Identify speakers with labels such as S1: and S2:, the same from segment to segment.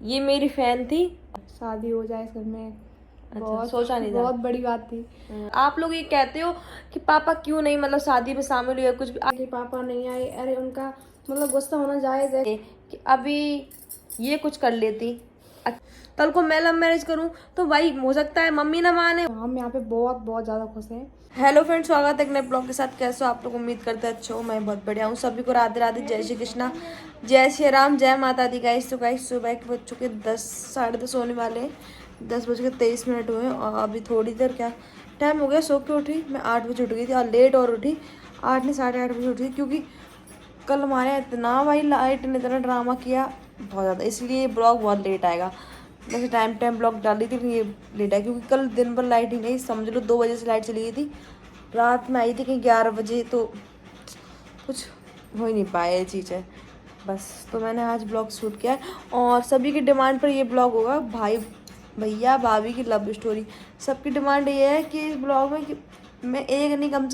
S1: ये मेरी फैन थी।
S2: शादी हो जाए इस घर में।
S1: अच्छा, सोचा नहीं था।
S2: बहुत बड़ी बात थी।
S1: आप लोग ये कहते हो कि पापा क्यों नहीं मतलब शादी में शामिल हुए कुछ भी,
S2: कि पापा नहीं आए, अरे उनका मतलब गुस्सा होना जायज है
S1: कि अभी ये कुछ कर लेती, कल को मैं लव मैरिज करूं तो भाई हो सकता है मम्मी ना माने।
S2: हम यहाँ पे बहुत बहुत ज्यादा खुश हैं।
S1: हेलो फ्रेंड्स, स्वागत है एक नए ब्लॉग के साथ। कैसे हो आप लोग? उम्मीद करते हैं अच्छे हो। मैं बहुत बढ़िया हूँ। सभी को राधे राधे, जय श्री कृष्णा, जय श्री राम, जय माता दी। गाइस तो गाइस सुबह के बज चुके 10, 10:30 होने वाले हैं। 10:23 हुए और अभी थोड़ी देर क्या टाइम हो गया सो के उठी। मैं 8 बजे उठ गई थी और लेट और उठी। 8 नहीं 8:30 बजे उठी क्योंकि कल हमारे यहाँ इतना भाई लाइट ने इतना ड्रामा किया बहुत ज़्यादा, इसलिए ब्लॉग बहुत लेट आएगा। वैसे टाइम ब्लॉग डाली थी लेकिन ये लेट है क्योंकि कल दिन भर लाइट ही नहीं, समझ लो 2 बजे से लाइट चली गई थी। रात में आई थी कहीं 11 बजे, तो कुछ हो ही नहीं पाया ये चीज़ें बस। तो मैंने आज ब्लॉग शूट किया है और सभी की डिमांड पर ये ब्लॉग होगा। भाई भैया भाभी की लव स्टोरी, सबकी डिमांड ये है कि इस ब्लॉग में कि मैं एक नहीं कम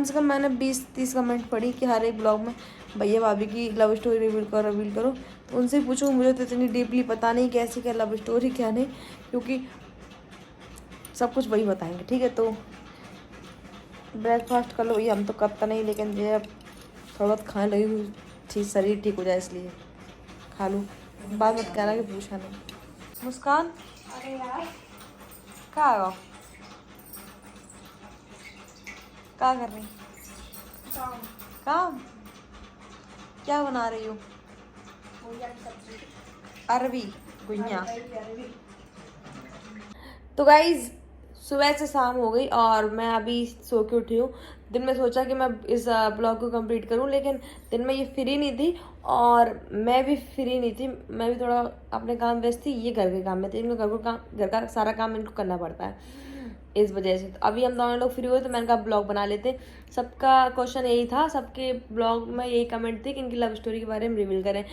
S1: से कम मैंने 20-30 कमेंट पढ़ी कि हर एक ब्लॉग में भैया भाभी की लव स्टोरी रिवील करो। तो उनसे पूछूँ, मुझे तो इतनी डीपली पता नहीं कैसी क्या लव स्टोरी क्या नहीं, क्योंकि सब कुछ वही बताएंगे। ठीक है, तो ब्रेकफास्ट कर लो। ये हम तो करता नहीं, लेकिन ये अब थोड़ा बहुत खाने लगी हुई चीज़ शरीर ठीक हो जाए इसलिए खा लूँ। बाद मत कहना कि पूछा नहीं। मुस्कान,
S2: अरे यार
S1: क्या है वो? क्या कर रही? काम? क्या बना रही हो? अरबी गुइया। तो गाइज सुबह से शाम हो गई और मैं अभी सो के उठी हूँ। दिन में सोचा कि मैं इस ब्लॉग को कंप्लीट करूँ, लेकिन दिन में ये फ्री नहीं थी और मैं भी फ्री नहीं थी। मैं भी थोड़ा अपने काम व्यस्त थी, ये घर के काम में थी। इनको घर का सारा काम इनको करना पड़ता है, इस वजह से। तो अभी हम दोनों लोग फ्री हुए तो मैंने कहा ब्लॉग बना लेते। सबका क्वेश्चन यही था, सबके ब्लॉग में यही कमेंट थी कि इनकी लव स्टोरी के बारे में रिवील करें।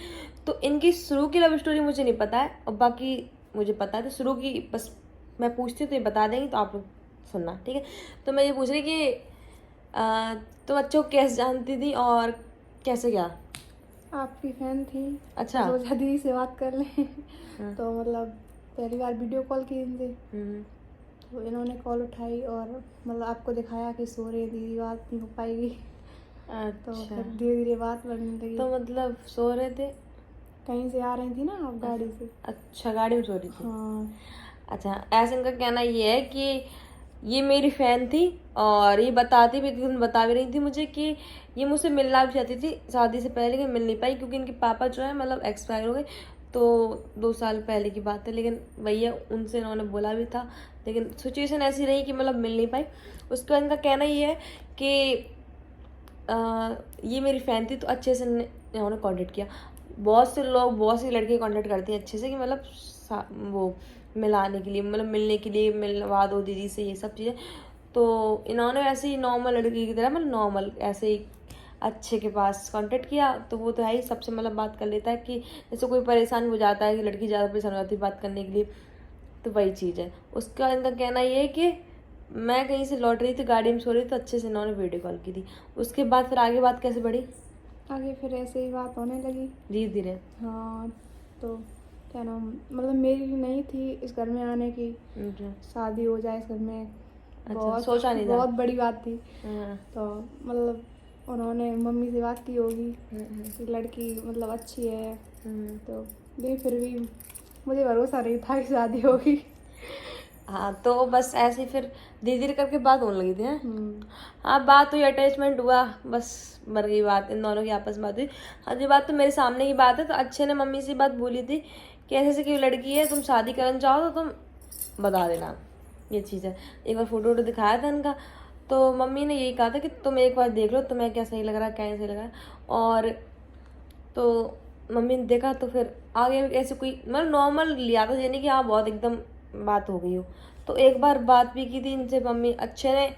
S1: तो इनकी शुरू की लव स्टोरी मुझे नहीं पता है और बाकी मुझे पता है। तो शुरू की बस मैं पूछती हूँ तो ये बता देंगी, तो आप लोग सुनना, ठीक है। तो मैं ये पूछ रही कि तुम अच्छे को कैसे जानती थी और कैसे क्या?
S2: आपकी फैन थी।
S1: अच्छा।
S2: तो सोचा दीदी से बात कर लें। तो मतलब पहली बार वीडियो कॉल की इनसे, तो इन्होंने कॉल उठाई और मतलब आपको दिखाया कि सो रही दीदी, बात नहीं हो पाएगी। तो
S1: अच्छा,
S2: फिर धीरे धीरे बात बढ़ने लगी।
S1: तो मतलब सो रहे थे?
S2: कहीं से आ रही थी ना आप गाड़ी से।
S1: अच्छा, गाड़ी में सो रही थी।
S2: हाँ।
S1: अच्छा, ऐसे इनका कहना ये है कि ये मेरी फ़ैन थी और ये बताती भी, बता भी रही थी मुझे कि ये मुझसे मिलना भी चाहती थी शादी से पहले, लेकिन मिल नहीं पाई क्योंकि इनके पापा जो है मतलब एक्सपायर हो गए। तो 2 साल पहले की बात है, लेकिन भैया उनसे इन्होंने बोला भी था, लेकिन सिचुएशन ऐसी रही कि मतलब मिल नहीं पाई। उसके बाद इनका कहना ये है कि ये मेरी फ़ैन थी तो अच्छे से इन्होंने कॉन्टेक्ट किया। बहुत से लोग, बहुत सी लड़के कॉन्टेक्ट करते हैं अच्छे से कि मतलब वो मिलाने के लिए, मतलब मिलने के लिए, मिलवा दो दीदी से, ये सब चीज़ें। तो इन्होंने ऐसे ही नॉर्मल लड़की की तरह, मतलब नॉर्मल ऐसे ही अच्छे के पास कांटेक्ट किया। तो वो तो है ही, सबसे मतलब बात कर लेता है कि जैसे कोई परेशान हो जाता है कि लड़की ज़्यादा परेशान हो जाती है बात करने के लिए, तो वही चीज़ है। उसका इनका कहना ये है कि मैं कहीं से लौट रही थी, गाड़ी में सो रही थी, तो अच्छे से इन्होंने वीडियो कॉल की थी। उसके बाद फिर आगे बात कैसे बढ़ी?
S2: आगे फिर ऐसे ही बात होने लगी
S1: धीरे धीरे।
S2: हाँ। तो क्या नाम, मतलब मेरी नहीं थी इस घर में आने की, शादी हो जाए इस घर में।
S1: अच्छा, सोचा नहीं था।
S2: बहुत बड़ी बात थी।
S1: हाँ।
S2: तो मतलब उन्होंने मम्मी से बात की होगी कि लड़की मतलब अच्छी है। तो लेकिन फिर भी मुझे भरोसा नहीं था कि शादी होगी।
S1: हाँ, तो बस ऐसे ही फिर धीरे धीरे करके बात होने लगी थी। हाँ, बात हुई, अटैचमेंट हुआ, बस मर गई बात। इन दोनों की आपस में बात हुई। हाँ, ये बात तो मेरे सामने की बात है। तो अच्छे ने मम्मी से बात बोली थी कि ऐसे ऐसे की लड़की है, तुम शादी करना चाहो तो तुम बता देना, ये चीज़ है। एक बार फोटो वोटो दिखाया था इनका, तो मम्मी ने यही कहा था कि तुम एक बार देख लो तुम्हें क्या सही लग रहा है क्या नहीं सही लग रहा है। और तो मम्मी ने देखा तो फिर आगे ऐसे कोई मतलब नॉर्मल लिया था, यानी कि हाँ बहुत एकदम बात हो गई हो। तो एक बार बात भी की थी इनसे, मम्मी अच्छे ने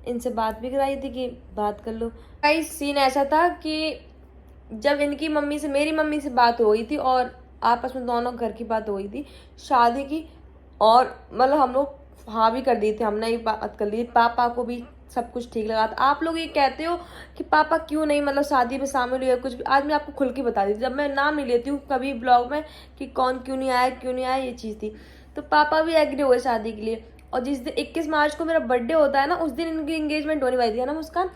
S1: इनसे बात भी कराई थी कि बात कर लो। कई सीन ऐसा था कि जब इनकी मम्मी से मेरी मम्मी से बात हो गई थी और आपस में दोनों घर की बात हो गई थी शादी की, और मतलब हम लोग हाँ भी कर दी थी, हमने ही बात कर ली। पापा को भी सब कुछ ठीक लगा था। आप लोग ये कहते हो कि पापा क्यों नहीं मतलब शादी में शामिल हुए कुछ भी, आज मैं आपको खुल के बता दी, जब मैं नाम नहीं लेती हूँ कभी ब्लॉग में कि कौन क्यों नहीं आया, ये चीज़ थी। तो पापा भी एग्री हुए शादी के लिए, और जिस दिन 21 मार्च को मेरा बर्थडे होता है ना, उस दिन इनकी एंगेजमेंट होने वाली थी, है ना मुस्कान।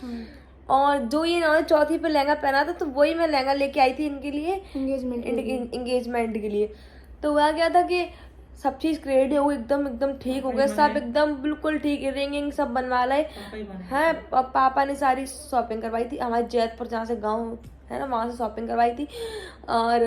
S1: और जो ये इन्होंने चौथी पे लहंगा पहना था, तो वही मैं लहंगा लेके आई थी इनके लिए एंगेजमेंट के लिए। तो हुआ क्या था कि सब चीज़ रेडी हो गई, एकदम ठीक हो गया सब, एकदम बिल्कुल ठीक, रिंग सब बनवा लाए हैं। पापा ने सारी शॉपिंग करवाई थी हमारे जैतपुर, जहाँ से गाँव है ना, वहाँ से शॉपिंग करवाई थी। और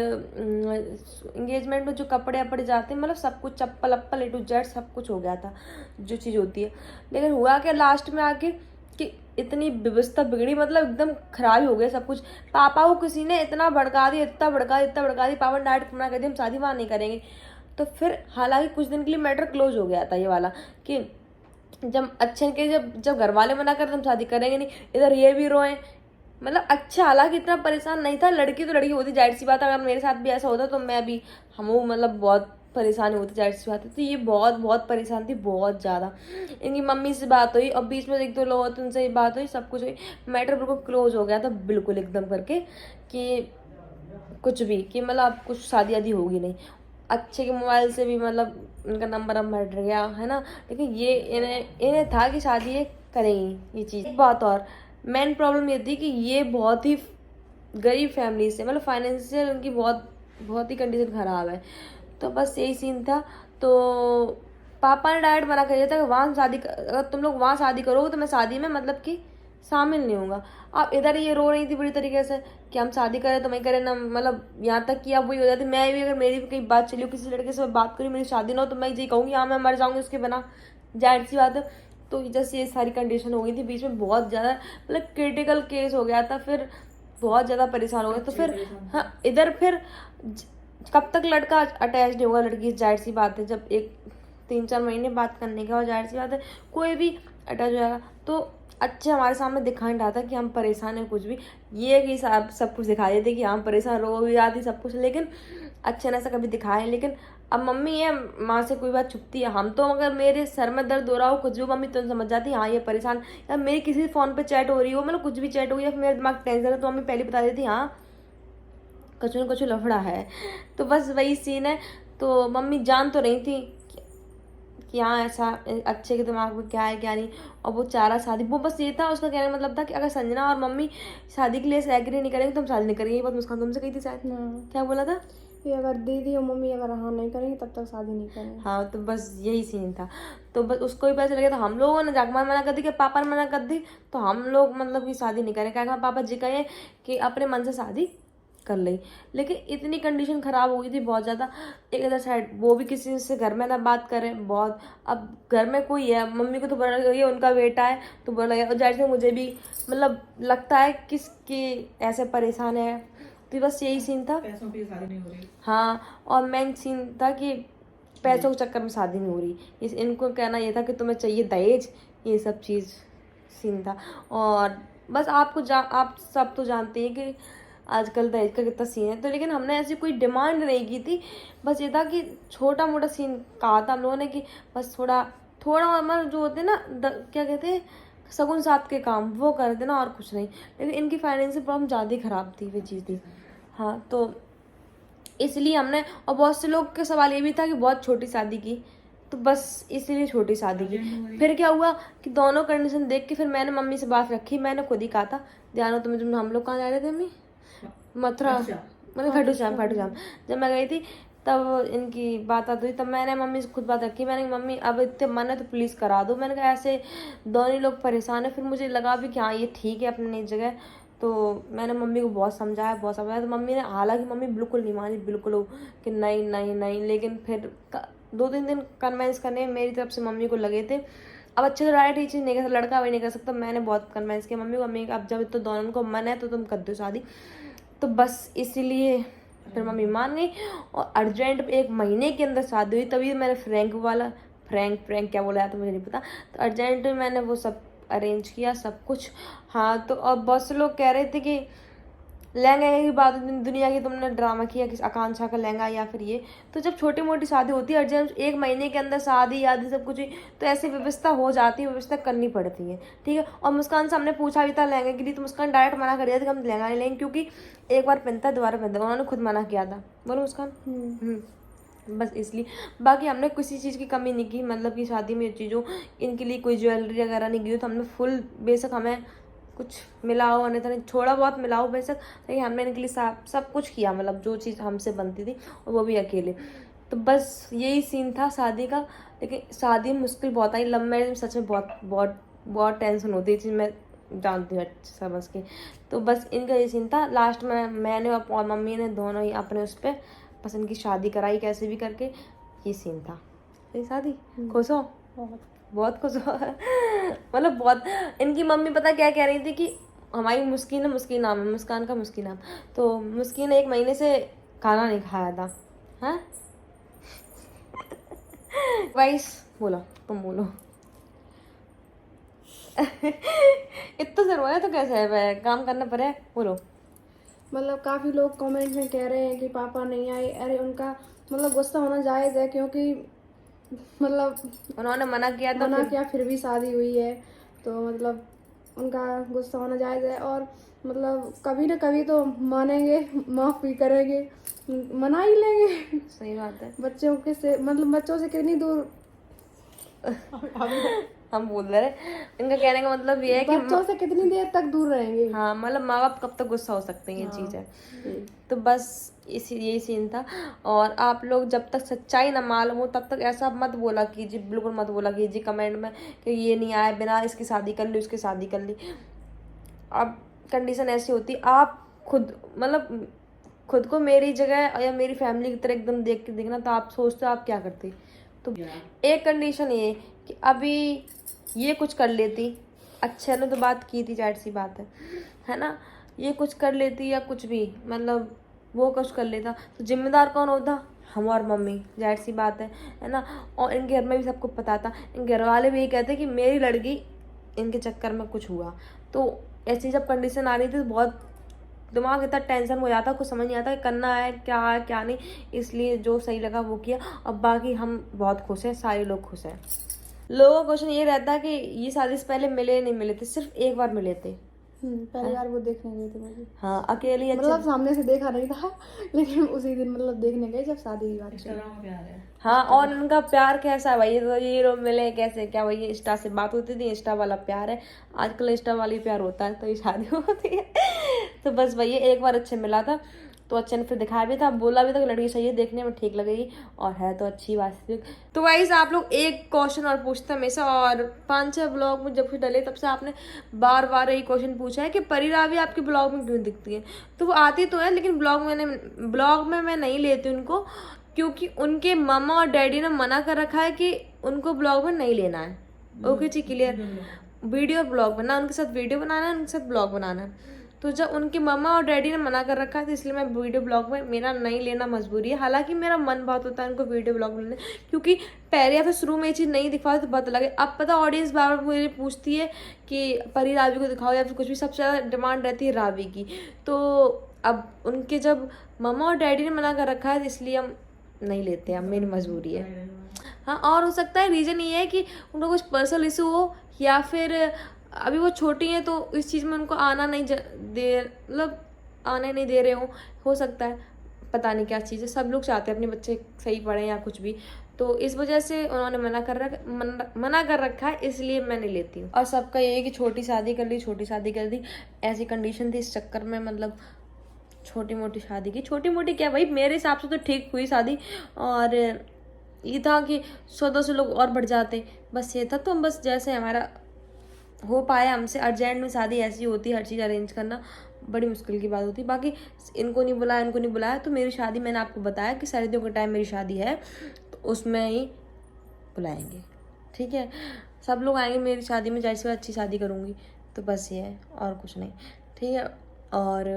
S1: एंगेजमेंट में जो कपड़े वपड़े जाते हैं, मतलब सब कुछ, चप्पल अप्पल A to Z सब कुछ हो गया था जो चीज़ होती है। लेकिन हुआ क्या लास्ट में आके कि इतनी व्यवस्था बिगड़ी, मतलब एकदम खराब हो गया सब कुछ। पापा को किसी ने इतना भड़का दिया, इतना भड़का दी, पापा ने डायरेक्ट मना कर दिया हम शादी वहाँ नहीं करेंगे। तो फिर हालांकि कुछ दिन के लिए मैटर क्लोज हो गया था ये वाला, कि जब अच्छे के जब घर वाले मना कर हम शादी करेंगे नहीं, इधर ये भी रोए, मतलब अच्छा, हालांकि इतना परेशान नहीं था। लड़की तो लड़की होती, जाहिर सी बात है, अगर मेरे साथ भी ऐसा होता तो मैं भी मतलब बहुत परेशानी होती, जाहिर सी बात है। तो ये बहुत परेशान थी, बहुत ज़्यादा। इनकी मम्मी से बात हुई, और बीच में 1-2 लोग होते उनसे बात हुई, सब कुछ हुई, मैटर बिल्कुल क्लोज हो गया था, बिल्कुल एकदम करके, कि कुछ भी, कि मतलब कुछ शादी आदि होगी नहीं। अच्छे के मोबाइल से भी मतलब इनका नंबर हट गया, है ना। लेकिन ये इन्हें था कि शादी ये करेंगी, ये चीज़। एक बात और मेन प्रॉब्लम ये थी कि ये बहुत ही गरीब फैमिली से, मतलब फाइनेंशियल उनकी बहुत ही कंडीशन ख़राब है। तो बस यही सीन था। तो पापा ने डायरेक्ट मना कर दिया था कि वहाँ शादी, अगर तुम लोग वहाँ शादी करोगे तो मैं शादी में मतलब कि शामिल नहीं होऊंगा। अब इधर ये रो रही थी बुरी तरीके से कि हम शादी करें तो मैं करें ना, मतलब यहाँ तक कि अब वही हो जाती, मैं भी अगर मेरी भी कहीं बात चली हो, किसी लड़के से बात करी, मेरी शादी ना हो, तो मैं ये कहूँगी हाँ मैं मर जाऊँगी उसके बिना, जाहिर सी बात है। तो जैसे ये सारी कंडीशन हो गई थी, बीच में बहुत ज़्यादा मतलब क्रिटिकल केस हो गया था, फिर बहुत ज़्यादा परेशान हो गए। तो फिर हाँ, इधर फिर कब तक लड़का अटैच नहीं होगा लड़की, जाहिर सी बात है, जब 3-4 महीने बात करने के बाद जाहिर सी बात है कोई भी अटैच हो जाएगा। तो अच्छे हमारे सामने दिखा नहीं रहा था कि हम परेशान हैं कुछ भी, ये कि सब कुछ दिखा देते कि हम परेशान, रो भी आती सब कुछ, लेकिन अच्छे ने ऐसा कभी दिखाया। लेकिन अब मम्मी है, माँ से कोई बात छुपती है, हम तो अगर मेरे सर में दर्द हो रहा हो कुछ भी, मम्मी तुरंत समझ जाती है हाँ ये परेशान, या मेरी किसी फ़ोन पे चैट हो रही हो, मतलब कुछ भी चैट हो, या फिर मेरे दिमाग टेंशन है, तो मम्मी पहले बता देती हाँ कुछ न कुछ लफड़ा है। तो बस वही सीन है। तो मम्मी जान तो रही थी कि हाँ ऐसा अच्छे के दिमाग में क्या है क्या नहीं, और वो चाह रहा शादी, वो बस ये था, उसका कहने का मतलब था कि अगर संजना और मम्मी शादी के लिए एग्री नहीं करेंगे तो हम शादी नहीं करेंगे। ये बात मुस्कान तुमसे कही थी शायद, क्या बोला था
S2: कि अगर दीदी और मम्मी अगर हाँ नहीं करेंगे तब तक शादी नहीं करेंगे।
S1: हाँ, तो बस यही सीन था। तो बस उसको भी पता चल गया, तो हम लोगों ने जागमान मना कर दी कि पापा ने मना कर दी, तो हम लोग मतलब कि शादी नहीं करें, क्या पापा जी कहे कि अपने मन से शादी कर ली। लेकिन इतनी कंडीशन ख़राब हो गई थी बहुत ज़्यादा। एक इधर साइड वो भी किसी से घर में ना बात करें बहुत, अब घर में कोई है, मम्मी को तो बुरा लगे, उनका बेटा है तो बुरा लगे, और जाहिर से मुझे भी मतलब लगता है किसकी ऐसे परेशान है। तो बस यही सीन था,
S3: पैसों की शादी नहीं हो रही।
S1: हाँ, और मेन सीन था कि पैसों के चक्कर में शादी नहीं हो रही, इनको कहना ये था कि तुम्हें चाहिए दहेज, ये सब चीज़ सीन था। और बस आप सब तो जानते हैं कि आजकल दहेज का कितना सीन है। तो लेकिन हमने ऐसी कोई डिमांड नहीं की थी, बस ये था कि छोटा मोटा सीन कहा था हम लोगों ने कि बस थोड़ा मतलब जो होते हैं ना क्या कहते हैं शगुन साथ के काम वो कर देना, और कुछ नहीं। लेकिन इनकी फाइनेंशियल प्रॉब्लम ज़्यादा ही ख़राब थी, वो चीज़ थी। हाँ, तो इसलिए हमने, और बहुत से लोग का सवाल ये भी था कि बहुत छोटी शादी की, तो बस इसीलिए छोटी शादी की। फिर क्या हुआ कि दोनों कंडीशन देख के फिर मैंने मम्मी से बात रखी, मैंने खुद ही कहा था ध्यान हो तुम्हें, हम लोग कहाँ जा रहे थे मम्मी, मथुरा, मतलब खाटू श्याम। जब मैं गई थी तब इनकी बात आती हुई, तब मैंने मम्मी से खुद बात रखी, मैंने मम्मी अब इतने मन है तो प्लीज़ करा दो। मैंने कहा ऐसे दोनों लोग परेशान है। फिर मुझे लगा भी कि हाँ ये ठीक है अपनी नई जगह। तो मैंने मम्मी को बहुत समझाया तो मम्मी ने, हालांकि मम्मी बिल्कुल नहीं मानी, बिल्कुल कि नहीं। लेकिन फिर 2-3 दिन कन्वेंस करने मेरी तरफ से मम्मी को लगे थे। अब अच्छे तो डायरेक्ट ये चीज़ नहीं कर सकता, लड़का वही नहीं कर सकता। मैंने बहुत कन्वेंस किया मम्मी को, अब जब तो दोनों को मन है तो तुम कर दो शादी। तो बस इसीलिए फिर मम्मी मान गई, और अर्जेंट 1 महीने के अंदर शादी हुई। तभी मैंने फ्रैंक क्या बोला तो मुझे नहीं पता, तो अर्जेंट मैंने वो सब अरेंज किया सब कुछ। हाँ, तो अब बहुत से लोग कह रहे थे कि लहंगे की बात दुनिया की तुमने ड्रामा किया कि आकांक्षा का लहंगा या फिर ये, तो जब छोटी मोटी शादी होती है अर्जेंट 1 महीने के अंदर शादी यादी सब कुछ, तो ऐसी व्यवस्था हो जाती है, व्यवस्था करनी पड़ती है, ठीक है। और मुस्कान से हमने पूछा भी था लहंगे के लिए, तो मुस्कान डायरेक्ट मना कर दिया था कि हम लहंगा नहीं लेंगे, क्योंकि एक बार पहनता है दोबारा पहनता है, उन्होंने खुद मना किया था। बोलो मुस्कान। बस इसलिए, बाकी हमने किसी चीज़ की कमी नहीं की, मतलब कि शादी में चीज़ों इनके लिए कोई ज्वेलरी वगैरह नहीं की, तो हमने फुल, बेशक हमें कुछ मिला हो नहीं था, थोड़ा बहुत मिला हो बेशक, लेकिन हमने इनके लिए सब कुछ किया, मतलब जो चीज़ हमसे बनती थी, और वो भी अकेले। तो बस यही सीन था शादी का। लेकिन शादी में मुश्किल बहुत आई, लव मैरिज में सच में बहुत बहुत बहुत टेंशन होती है, चीज़ मैं जानती हूँ समझ के। तो बस इनका ये सीन था। लास्ट में मैंने और मम्मी ने दोनों ही अपने उस पर बस इनकी शादी कराई कैसे भी करके, ये सीन था। ये शादी खुश हो? बहुत खुश हो। मतलब बहुत। इनकी मम्मी पता क्या कह रही थी कि हमारी मुस्किन है, मुस्किन नाम है, मुस्कान का मुस्किन नाम, तो मुस्किन ने 1 महीने से खाना नहीं खाया था। हाँ वाइस बोलो, तुम बोलो। इतना से रोया तो कैसे है, काम करना पड़े। बोलो।
S2: मतलब काफ़ी लोग कमेंट में कह रहे हैं कि पापा नहीं आए। अरे उनका मतलब गुस्सा होना जायज़ है, क्योंकि मतलब
S1: उन्होंने मना किया तो
S2: मना किया फिर भी शादी हुई है, तो मतलब उनका गुस्सा होना जायज़ है। और मतलब कभी ना कभी तो मानेंगे, माफ़ भी करेंगे, मना ही लेंगे।
S1: सही बात है।
S2: बच्चों के से मतलब बच्चों से कितनी दूर
S1: हम बोल रहे, इनका कहने का मतलब ये है कि
S2: बच्चों से कितनी देर तक दूर रहेंगे।
S1: हाँ, मतलब माँ बाप कब तक गुस्सा हो सकते हैं, ये चीज़ है। तो बस यही सीन था। और आप लोग जब तक सच्चाई ना मालूम हो तब तक ऐसा मत बोला कीजिए, बिल्कुल मत बोला कीजिए कमेंट में कि ये नहीं आया, बिना इसकी शादी कर ली, उसकी शादी कर ली। अब कंडीशन ऐसी होती, आप खुद मतलब खुद को मेरी जगह या मेरी फैमिली की तरह एकदम देख के देखना, तो आप सोचते आप क्या करती। तो एक कंडीशन ये कि अभी ये कुछ कर लेती, अच्छे ने तो बात की थी, जाहिर सी बात है ना, ये कुछ कर लेती या कुछ भी, मतलब वो कुछ कर लेता, तो जिम्मेदार कौन होता? हम और मम्मी, जाहिर सी बात है ना। और इनके घर में भी सबको पता था, इन घर वाले भी यही कहते कि मेरी लड़की इनके चक्कर में कुछ हुआ। तो ऐसी जब कंडीशन आ रही थी तो बहुत दिमाग इतना टेंशन हो जाता, कुछ समझ नहीं आता कि करना है क्या नहीं। इसलिए जो सही लगा वो किया। अब बाकी हम बहुत खुश हैं, सारे लोग खुश हैं। लोगों का क्वेश्चन ये रहता है कि ये शादी से पहले मिले नहीं मिले थे, सिर्फ एक बार मिले थे।
S2: पहली बार वो देखने गए थे मुझे।
S1: हाँ, अकेली
S2: मतलब सामने से देखा नहीं था, लेकिन उसी दिन मतलब देखने गए जब शादी की बात थी।
S1: हाँ, और उनका प्यार कैसा है भाई, तो ये लोग मिले कैसे, क्या भाई इंस्टा से बात होती थी, इंस्टा वाला प्यार है आजकल, इंस्टा वाली प्यार होता है तो ये शादी होती है। तो बस भैया एक बार अच्छे मिला था, तो अच्छे ने फिर दिखाया भी था, बोला भी था कि लड़की सही है, देखने में ठीक लगेगी, और है तो अच्छी बात है। तो गाइस आप लोग एक क्वेश्चन और पूछते हमेशा, और 5-6 ब्लॉग में जब से डले तब से आपने बार बार यही क्वेश्चन पूछा है कि परी रावी आपके ब्लॉग में क्यों दिखती है। तो वो आती तो है, लेकिन ब्लॉग में मैं नहीं लेती उनको, क्योंकि उनके मामा और डैडी ने मना कर रखा है कि उनको ब्लॉग में नहीं लेना है। ओके जी, क्लियर। वीडियो ब्लॉग बनाना, उनके साथ वीडियो बनाना है, उनके साथ ब्लॉग बनाना है। तो जब उनके मामा और डैडी ने मना कर रखा है, तो इसलिए मैं वीडियो ब्लॉग में मेरा नहीं लेना मजबूरी है। हालांकि मेरा मन बहुत होता है उनको वीडियो ब्लॉग में लेने, क्योंकि पहले या फिर शुरू में ये चीज़ नहीं दिखा तो बहुत लगे। अब पता ऑडियंस बार बार मुझे पूछती है कि परी रावी को दिखाओ या फिर कुछ भी, सबसे ज़्यादा डिमांड रहती है रावी की। तो अब उनके जब मामा और डैडी ने मना कर रखा है, तो इसलिए हम नहीं लेते, अब मेरी मजबूरी है। हाँ, और हो सकता है रीज़न ये है कि उनको कुछ पर्सनल इशू हो, या फिर अभी वो छोटी हैं तो इस चीज़ में उनको आना नहीं दे, मतलब आने नहीं दे रहे हो सकता है, पता नहीं क्या चीज़ है। सब लोग चाहते हैं अपने बच्चे सही पढ़ें या कुछ भी, तो इस वजह से उन्होंने मना कर रखा है, इसलिए मैं नहीं लेती हूँ। और सबका ये है कि छोटी शादी कर ली, छोटी शादी कर दी, ऐसी कंडीशन थी, इस चक्कर में मतलब छोटी मोटी शादी की। छोटी मोटी क्या भाई, मेरे हिसाब से तो ठीक हुई शादी। और ये था कि 100-200 लोग और बढ़ जाते, बस ये था। तो बस जैसे हमारा हो पाया हमसे, अर्जेंट में शादी ऐसी होती है, हर चीज़ अरेंज करना बड़ी मुश्किल की बात होती है। बाकी इनको नहीं बुलाया, तो मेरी शादी मैंने आपको बताया कि सर्दियों के टाइम मेरी शादी है, तो उसमें ही बुलाएंगे, ठीक है। सब लोग आएंगे मेरी शादी में, जैसे अच्छी शादी करूँगी। तो बस ये है, और कुछ नहीं, ठीक है। और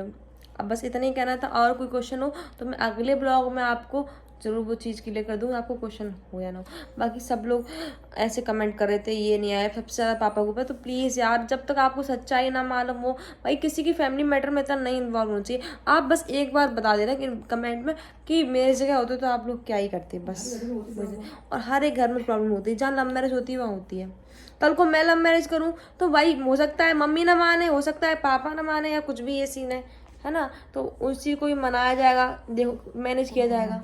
S1: अब बस इतना ही कहना था। और कोई क्वेश्चन हो तो मैं अगले ब्लॉग में आपको ज़रूर वो चीज़ क्लियर कर दूँ, आपको क्वेश्चन हो या ना हो। बाकी सब लोग ऐसे कमेंट कर रहे थे ये नहीं आया सबसे ज़्यादा पापा के ऊपर, तो प्लीज़ यार जब तक आपको सच्चाई ना मालूम हो, भाई किसी की फैमिली मैटर में इतना नहीं इन्वॉल्व होना चाहिए। आप बस एक बार बता देना कि कमेंट में कि मेरी जगह होते तो आप लोग क्या ही करते बस। और हर एक घर में प्रॉब्लम होती है, जहाँ लव मैरिज होती है वहाँ होती है। कल को मैं लव मैरिज करूँ तो भाई हो सकता है मम्मी ना माने, हो सकता है पापा ना माने, या कुछ भी ये सीन है ना, तो उस चीज़ को भी मनाया जाएगा, देखो मैनेज किया जाएगा,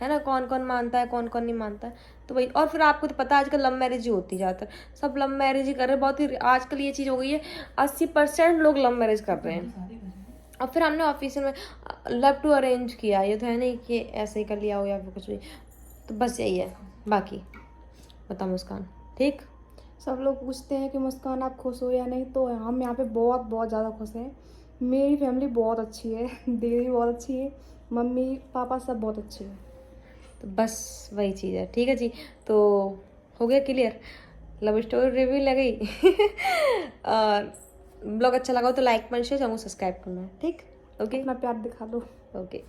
S1: है ना, कौन कौन मानता है कौन कौन नहीं मानता है। तो भाई और फिर आपको तो पता है आजकल लव मैरिज ही होती है ज़्यादातर, सब लव मैरिज ही कर रहे हैं। बहुत ही आजकल ये चीज़ हो गई है, 80% लोग लव मैरिज कर रहे हैं। और फिर हमने ऑफिस में लव टू अरेंज किया, ये तो है नहीं कि ऐसे ही कर लिया हो या फिर कुछ भी, तो बस यही है। बाकी बताओ मुस्कान, ठीक?
S2: सब लोग पूछते हैं कि मुस्कान आप खुश हो या नहीं, तो हम यहाँ पे बहुत बहुत ज़्यादा खुश हैं। मेरी फैमिली बहुत अच्छी है, दीदी बहुत अच्छी है, मम्मी पापा सब बहुत अच्छे हैं।
S1: तो बस वही चीज़ है, ठीक है जी। तो हो गया क्लियर, लव स्टोरी रिव्यू लगी। और ब्लॉग अच्छा लगा हो तो लाइक कमेंट शेयर, चैनल को सब्सक्राइब करना है, ठीक? ओके,
S2: अपना प्यार दिखा दो।
S1: ओके।